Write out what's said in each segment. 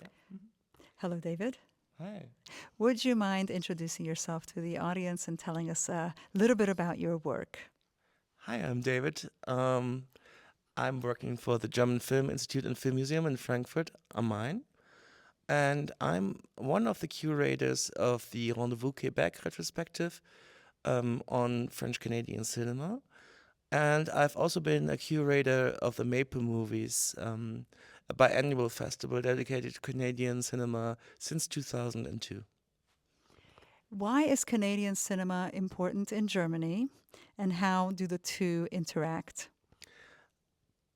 Yeah. Hello, David. Hi. Would you mind introducing yourself to the audience and telling us a little bit about your work? Hi, I'm David. I'm working for the German Film Institute and Filmmuseum in Frankfurt am Main. And I'm one of the curators of the Rendez-vous Québec retrospective on French Canadian cinema. And I've also been a curator of the Maple Movies, a biannual festival dedicated to Canadian cinema since 2002. Why is Canadian cinema important in Germany, and how do the two interact?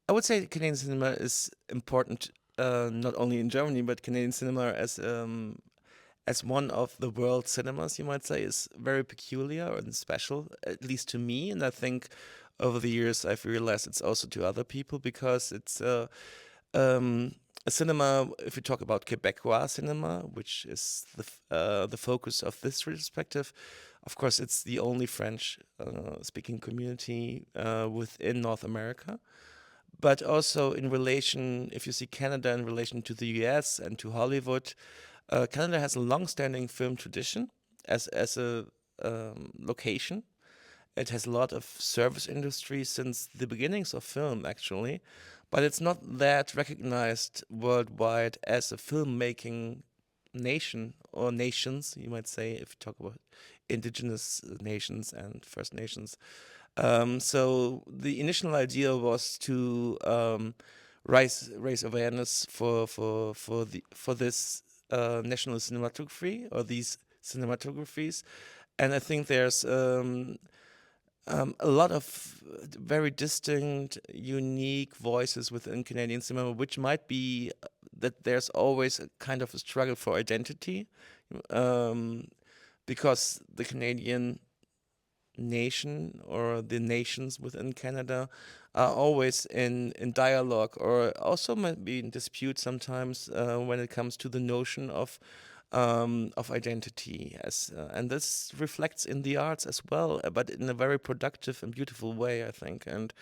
I would say Canadian cinema is important not only in Germany, but Canadian cinema as one of the world cinemas, you might say, is very peculiar and special, at least to me. And I think over the years I've realized it's also to other people because it's um, a cinema. If you talk about Quebecois cinema, which is the focus of this retrospective, of course, it's the only French speaking community within North America, but also in relation, if you see Canada in relation to the US and to Hollywood, Canada has a long-standing film tradition as a location. It has a lot of service industry since the beginnings of film, actually, but it's not that recognized worldwide as a filmmaking nation or nations, you might say, if you talk about indigenous nations and First Nations. So the initial idea was to raise awareness for this national cinematography or these cinematographies, and I think there's a lot of very distinct, unique voices within Canadian cinema, which might be that there's always a kind of a struggle for identity, um, because the Canadian nation or the nations within Canada are always in dialogue or also might be in dispute sometimes when it comes to the notion of identity, as and this reflects in the arts as well, but in a very productive and beautiful way, I think, and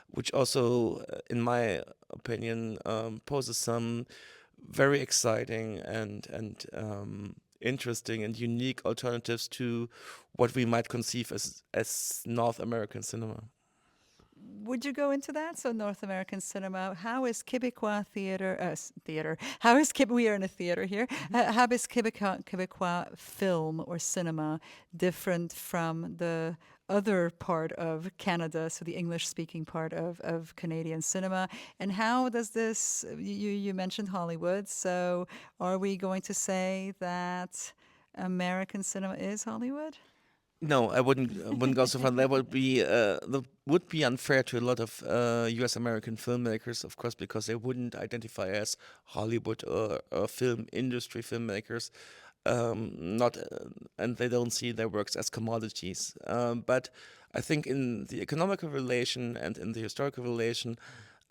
which also, in my opinion, poses some very exciting and interesting and unique alternatives to what we might conceive as North American cinema. Would you go into that? So, North American cinema. How is Quebecois theater? Theater. How is We are in a theater here. How is Quebecois film or cinema different from the other part of Canada, so the English-speaking part of Canadian cinema? And how does this? You mentioned Hollywood. So, are we going to say that American cinema is Hollywood? No, I wouldn't go so far. That would be unfair to a lot of U.S. American filmmakers, of course, because they wouldn't identify as Hollywood or film industry filmmakers, not and they don't see their works as commodities. But I think in the economical relation and in the historical relation,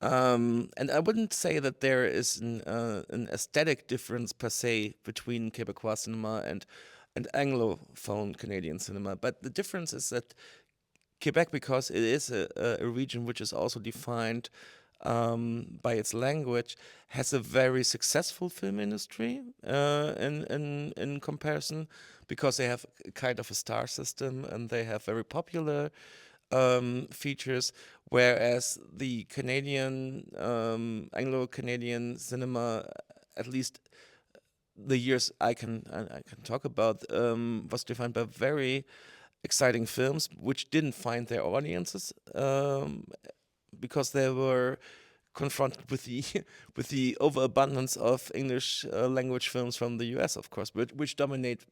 and I wouldn't say that there is an aesthetic difference per se between Quebecois cinema and Anglophone Canadian cinema. But the difference is that Quebec, because it is a region which is also defined by its language, has a very successful film industry in comparison, because they have a kind of a star system and they have very popular features, whereas the Canadian Anglo-Canadian cinema, at least the years I can talk about, was defined by very exciting films which didn't find their audiences, because they were confronted with the with the overabundance of English language films from the US, of course, which dominate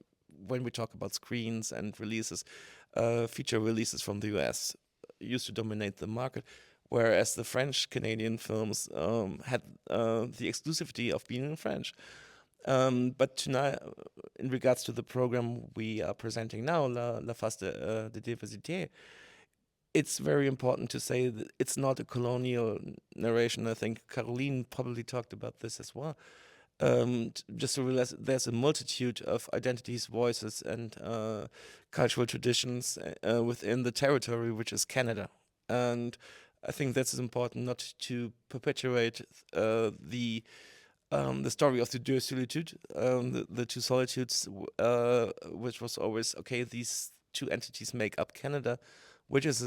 when we talk about screens and releases. Feature releases from the US used to dominate the market, whereas the French Canadian films had the exclusivity of being in French. But tonight, in regards to the program we are presenting now, La Face de Diversité, it's very important to say that it's not a colonial narration. I think Caroline probably talked about this as well. Just to realize there's a multitude of identities, voices, and cultural traditions within the territory, which is Canada. And I think that's important, not to perpetuate the the story of the Deux Solitudes, the two solitudes, which was always okay. These two entities make up Canada, which is,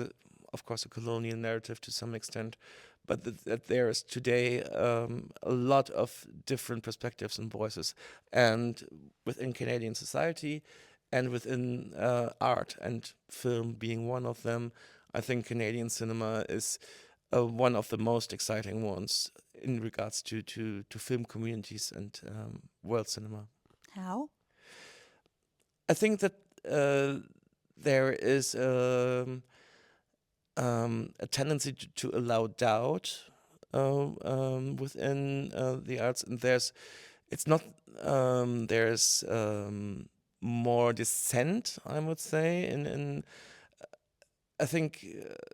of course, a colonial narrative to some extent, but that there is today a lot of different perspectives and voices, and within Canadian society, and within art and film being one of them. I think Canadian cinema is one of the most exciting ones in regards to film communities and world cinema. How? I think that there is a tendency to allow doubt within the arts, and it's not there's more dissent, I would say, in I think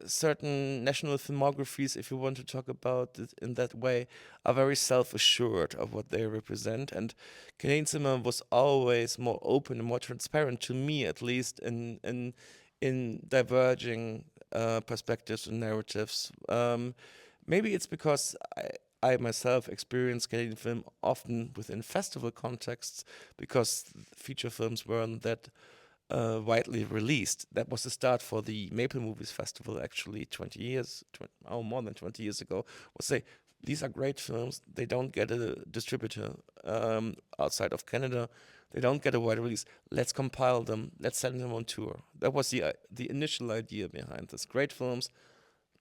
certain national filmographies, if you want to talk about it in that way, are very self-assured of what they represent. And Canadian cinema was always more open and more transparent, to me at least, in diverging perspectives and narratives. Maybe it's because I myself experience Canadian film often within festival contexts, because feature films weren't that widely released. That was the start for the Maple Movies Festival, actually, 20 years, more than 20 years ago. Was say, these are great films. They don't get a distributor outside of Canada. They don't get a wide release. Let's compile them. Let's send them on tour. That was the initial idea behind this. Great films,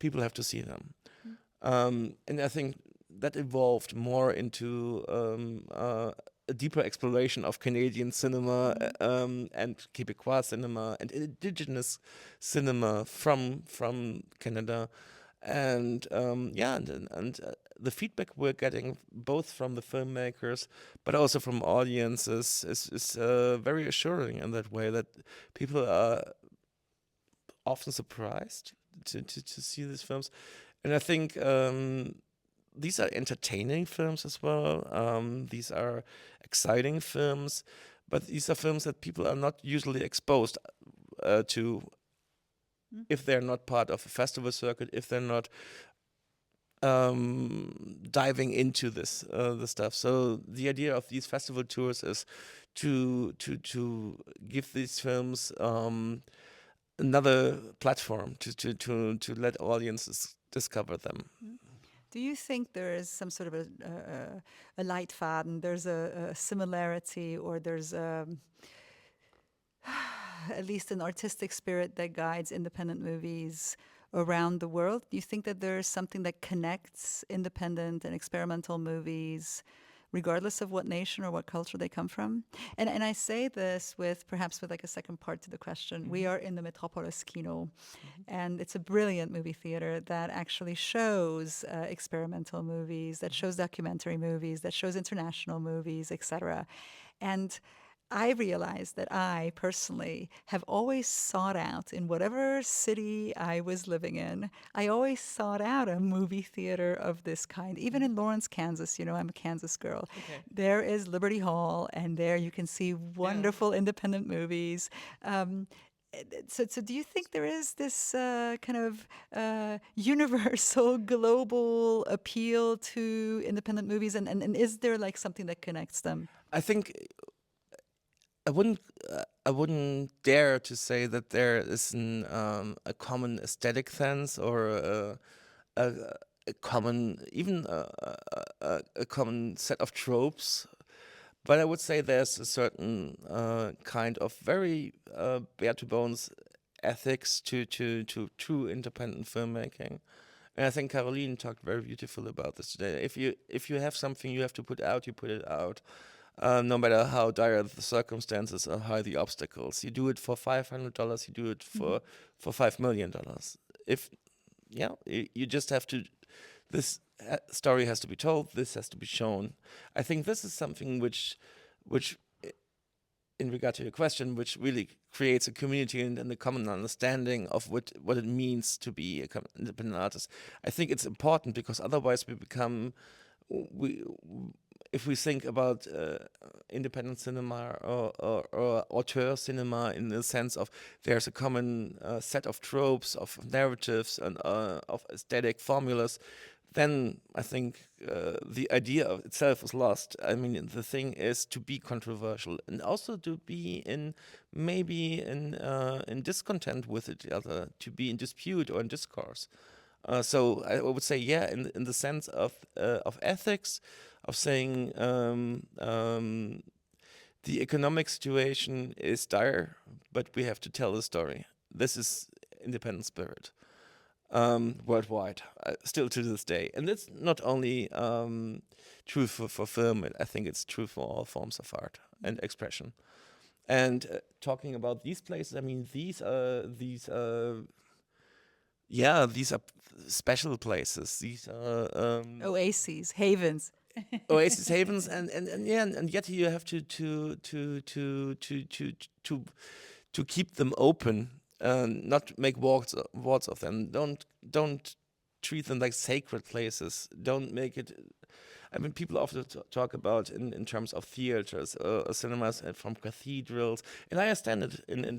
people have to see them. And I think that evolved more into a deeper exploration of Canadian cinema and Québécois cinema and indigenous cinema from Canada, and the feedback we're getting both from the filmmakers but also from audiences is very assuring in that way, that people are often surprised to see these films, and I think. These are entertaining films as well. These are exciting films, but these are films that people are not usually exposed to if they're not part of a festival circuit, if they're not diving into this the stuff. So the idea of these festival tours is to give these films another platform to let audiences discover them. Do you think there is some sort of a leitfaden, there's a similarity, or there's at least an artistic spirit that guides independent movies around the world? Do you think that there's something that connects independent and experimental movies regardless of what nation or what culture they come from? And I say this with perhaps with like a second part to the question. We are in the Metropolis Kino, and it's a brilliant movie theater that actually shows experimental movies, that shows documentary movies, that shows international movies, etc. And I realized that I personally have always sought out, in whatever city I was living in, I always sought out a movie theater of this kind. Even in Lawrence, Kansas, I'm a Kansas girl. Okay. There is Liberty Hall, and there you can see wonderful independent movies. So do you think there is this kind of universal, global appeal to independent movies, and is there like something that connects them? I think I wouldn't dare to say that there is a common aesthetic sense or a common, even a common set of tropes, but I would say there's a certain kind of very bare to bones ethics to true independent filmmaking. And I think Caroline talked very beautiful about this today. If you have something you have to put out, you put it out. No matter how dire the circumstances or how the obstacles, you do it for $500. You do it for $5 million. If you just have to. This story has to be told. This has to be shown. I think this is something which, in regard to your question, which really creates a community and a common understanding of what it means to be an independent artist. I think it's important because otherwise we become if we think about independent cinema or auteur cinema in the sense of there's a common set of tropes, of narratives, and of aesthetic formulas, then I think the idea of itself is lost. I mean, the thing is to be controversial and also to be maybe in discontent with each other, to be in dispute or in discourse. So I would say, yeah, in the sense of ethics, of saying the economic situation is dire, but we have to tell the story. This is independent spirit. Worldwide, still to this day. And it's not only true for film, I think it's true for all forms of art and expression. And talking about these places, I mean, these are special places. These are oases, havens. oasis havens, and yet you have to keep them open. Not make wards of them. Don't treat them like sacred places. Don't make it. I mean, people often talk about in terms of theaters or cinemas from cathedrals, and I understand it in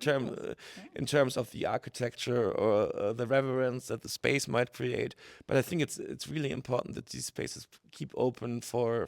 terms of the architecture or the reverence that the space might create. But I think it's really important that these spaces keep open for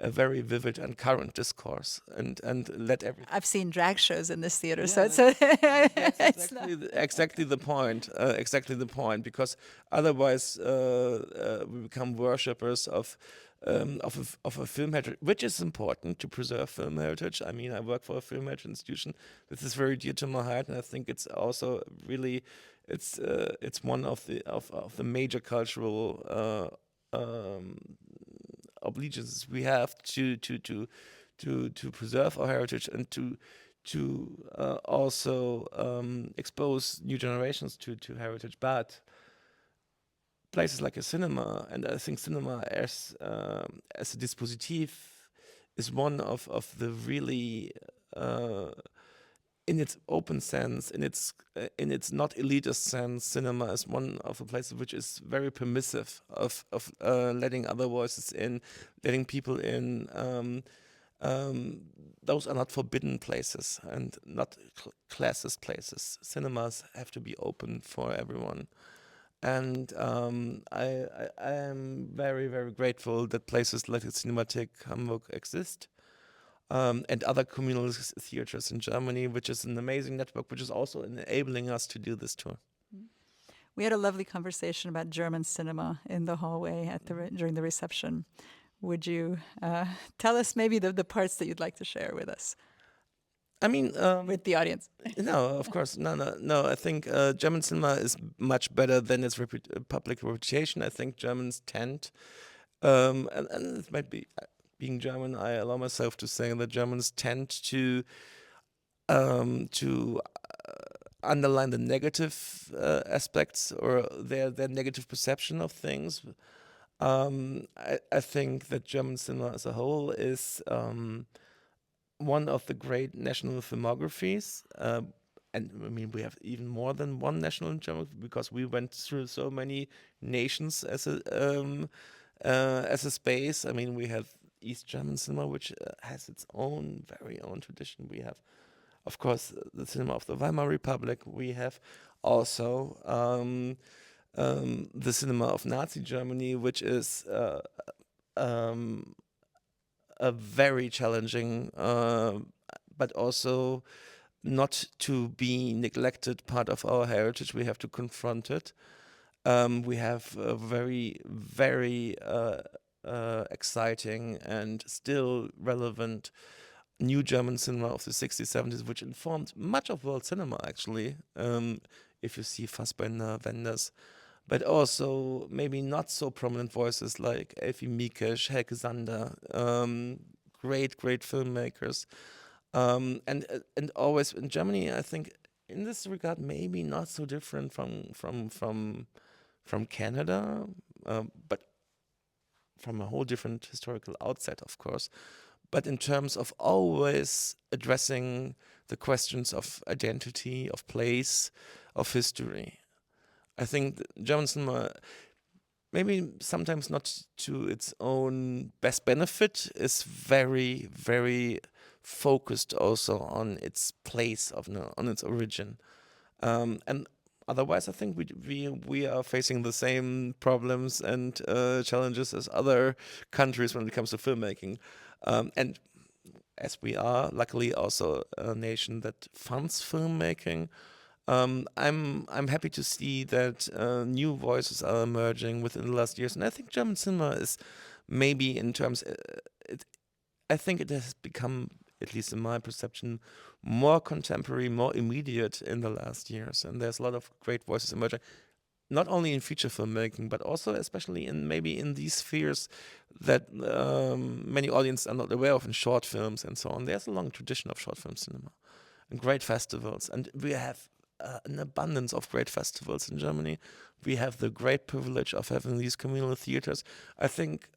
a very vivid and current discourse and let everything. I've seen drag shows in this theater, Yeah, so that's exactly the point. Exactly the point, because otherwise we become worshippers of a film heritage, which is important to preserve film heritage. I mean, I work for a film heritage institution. This is very dear to my heart, and I think it's also really it's one of the major cultural obligations we have to preserve our heritage and to also expose new generations to heritage. But places like a cinema, and I think cinema as a dispositif is one of the really in its open sense, in its not elitist sense, cinema is one of the places which is very permissive of letting other voices in, letting people in. Those are not forbidden places and not classist places. Cinemas have to be open for everyone. And I am very, very grateful that places like the Cinemathek Hamburg exist. And other communal theaters in Germany, which is an amazing network, which is also enabling us to do this tour. We had a lovely conversation about German cinema in the hallway during the reception. Would you tell us maybe the parts that you'd like to share with us? I mean, with the audience. No, of course, no. I think German cinema is much better than its public reputation. I think Germans tend, and it might be. Being German, I allow myself to say that Germans tend to underline the negative aspects or their negative perception of things. I think that German cinema as a whole is one of the great national filmographies. And I mean, we have even more than one national German because we went through so many nations as a space. I mean, we have East German cinema, which has its very own tradition. We have, of course, the cinema of the Weimar Republic. We have also the cinema of Nazi Germany, which is a very challenging, but also not to be neglected part of our heritage. We have to confront it. We have a very, very exciting and still relevant new German cinema of the 60s, 70s, which informed much of world cinema, actually. If you see Fassbinder, Wenders, but also maybe not so prominent voices like Elfie Miekisch, Helge Sander, great filmmakers. And always in Germany, I think in this regard, maybe not so different from Canada, but from a whole different historical outset, of course. But in terms of always addressing the questions of identity, of place, of history, I think German cinema, maybe sometimes not to its own best benefit, is very, very focused also on its place, on its origin. And otherwise, I think we are facing the same problems and challenges as other countries when it comes to filmmaking, and as we are luckily also a nation that funds filmmaking. I'm happy to see that new voices are emerging within the last years, and I think German cinema is maybe in terms. I think it has become, at least in my perception, more contemporary, more immediate in the last years, and there's a lot of great voices emerging. Not only in feature filmmaking, but also especially in maybe in these spheres that many audiences are not aware of, in short films and so on. There's a long tradition of short film cinema and great festivals, and we have an abundance of great festivals in Germany. We have the great privilege of having these communal theaters. I think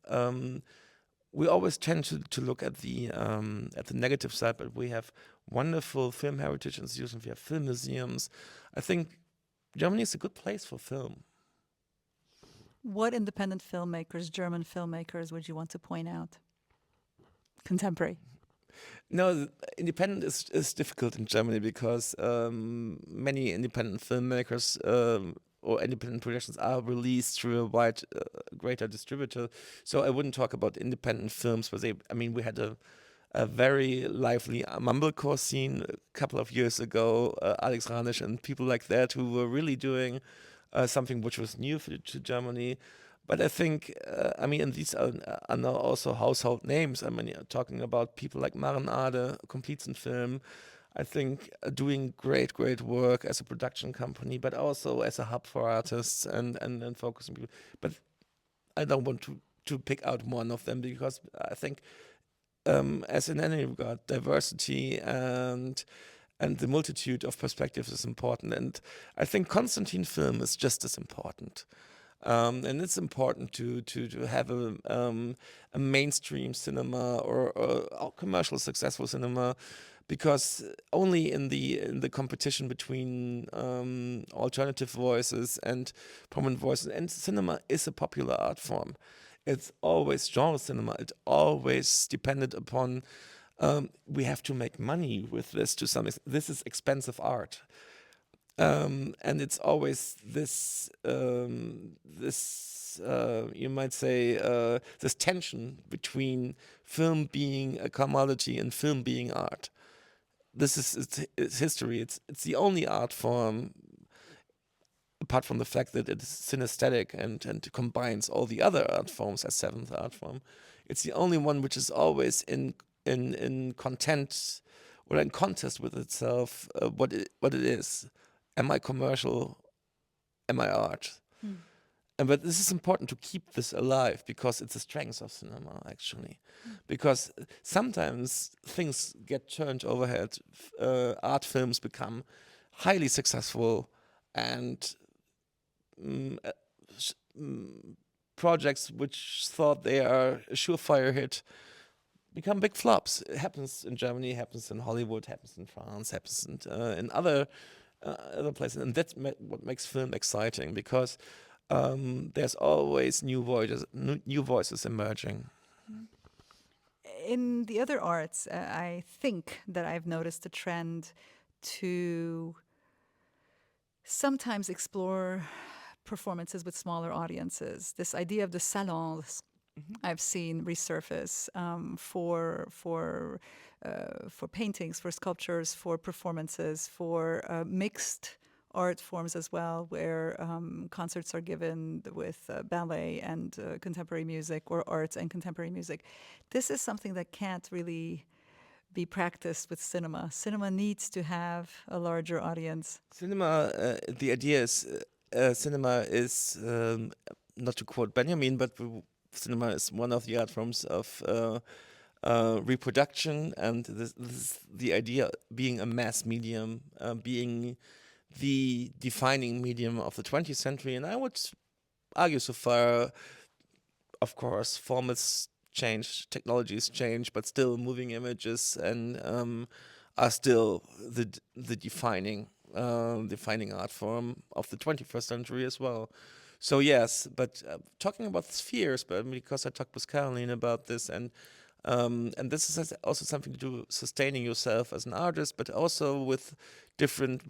we always tend to look at the negative side, but we have wonderful film heritage institutions. We have film museums. I think Germany is a good place for film. What independent filmmakers, German filmmakers, would you want to point out? Contemporary. No, independent is difficult in Germany because many independent filmmakers or independent productions are released through a wide, greater distributor. So I wouldn't talk about independent films, but we had a very lively mumblecore scene a couple of years ago, Alex Ranisch and people like that who were really doing something which was new to Germany. But I think, and these are now also household names. You're talking about people like Maren Ade, Completes in Film. I think doing great work as a production company, but also as a hub for artists and focusing people. But I don't want to pick out one of them because I think, as in any regard, diversity and the multitude of perspectives is important. And I think Constantine film is just as important. And it's important to have a mainstream cinema or a commercial successful cinema, because only in the competition between alternative voices and prominent voices, and cinema is a popular art form. It's always genre cinema. It always depended upon we have to make money with this to some extent. This is expensive art. And it's always this you might say this tension between film being a commodity and film being art. This is it's history. It's the only art form, apart from the fact that it is synesthetic and combines all the other art forms as seventh art form. It's the only one which is always in content or in contest with itself. What it is. Am I commercial? Am I art? But this is important to keep this alive because it's a strength of cinema, actually. Because sometimes things get turned overhead. Art films become highly successful, and projects which thought they are a surefire hit become big flops. It happens in Germany, happens in Hollywood, happens in France, happens in other places, and that's what makes film exciting, because there's always new voices emerging. In the other arts, I think that I've noticed a trend to sometimes explore performances with smaller audiences. This idea of the salons, I've seen resurface for paintings, for sculptures, for performances, for mixed art forms as well, where concerts are given with ballet and contemporary music, or arts and contemporary music. This is something that can't really be practiced with cinema. Cinema needs to have a larger audience. Cinema, the idea is, cinema is, not to quote Benjamin, but cinema is one of the art forms of reproduction, and this is the idea being a mass medium, being the defining medium of the 20th century. And I would argue so far, of course, formats change, technologies change, but still moving images and are still the defining art form of the 21st century as well. So yes, but talking about spheres, but because I talked with Caroline about this, and And this is also something to do sustaining yourself as an artist, but also with different.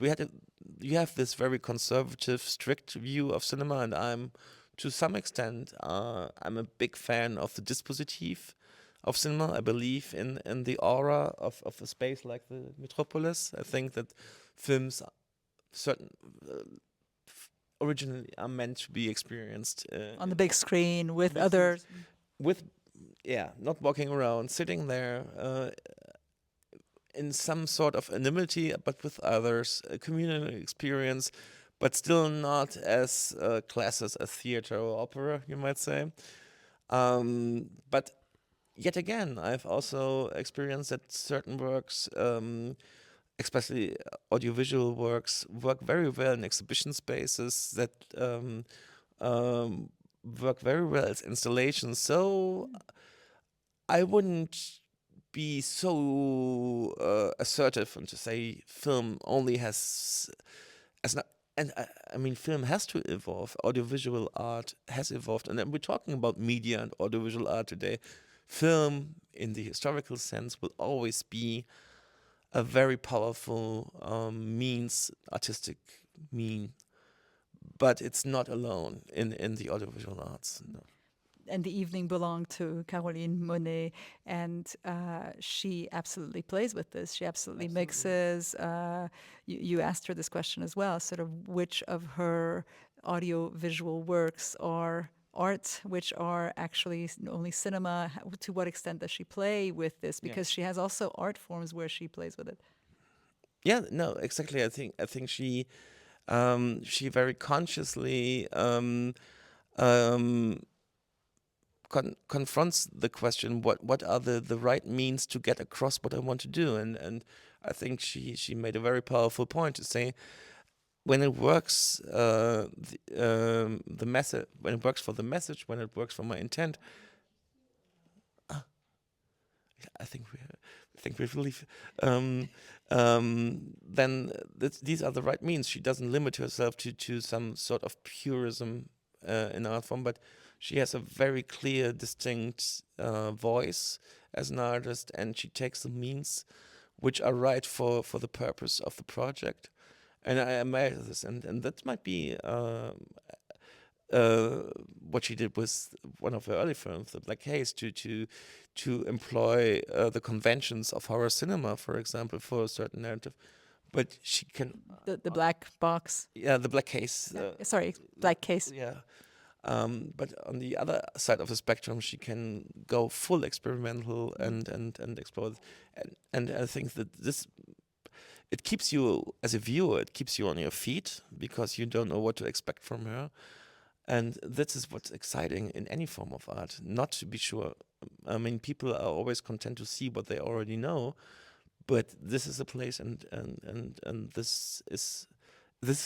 You have this very conservative, strict view of cinema, and I'm, to some extent, I'm a big fan of the dispositif of cinema. I believe in the aura of a space like the Metropolis. I think that films, certain originally, are meant to be experienced On the big screen with With others. with, yeah, not walking around, sitting there in some sort of anonymity, but with others, a communal experience, but still not as class as a theater or opera, you might say. But yet again, I've also experienced that certain works, especially audiovisual works, work very well in exhibition spaces that work very well as installations. So I wouldn't be so assertive and to say film only has as not. And I mean, film has to evolve. Audiovisual art has evolved, and then we're talking about media and audiovisual art today. Film, in the historical sense, will always be a very powerful artistic mean, but it's not alone in the audiovisual arts. No. And the evening belonged to Caroline Monnet, and she absolutely plays with this. She absolutely mixes. You asked her this question as well, sort of which of her audio-visual works are art, which are actually only cinema. To what extent does she play with this? Because she has also art forms where she plays with it. Yeah, no, exactly. I think she very consciously confronts the question, what are the right means to get across what I want to do, and I think she made a very powerful point to say, when it works, the message, when it works for the message, when it works for my intent, I think we believe. Then these are the right means. She doesn't limit herself to some sort of purism in art form, but she has a very clear, distinct voice as an artist, and she takes the means which are right for the purpose of the project. And I admire this, and that might be what she did with one of her early films, The Black Case, to employ the conventions of horror cinema, for example, for a certain narrative. But she can, The black box. yeah, The Black Case. Sorry, black case. Yeah. But on the other side of the spectrum, she can go full experimental and explore. And I think that it keeps you, as a viewer, it keeps you on your feet because you don't know what to expect from her. And this is what's exciting in any form of art, not to be sure. I mean, people are always content to see what they already know, but this is a place, and this is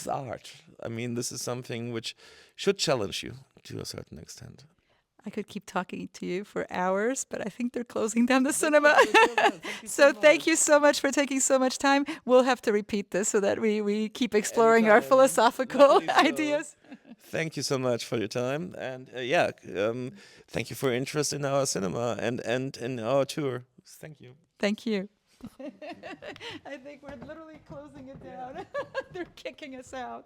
art. I mean, this is something which should challenge you to a certain extent. I could keep talking to you for hours, but I think they're closing down the cinema. So thank you so much for taking so much time. We'll have to repeat this so that we keep exploring our Anytime. philosophical Lovely show. ideas. Thank you so much for your time, and thank you for your interest in our cinema and in our tour. Thank you. Thank you. I think we're literally closing it down. They're kicking us out.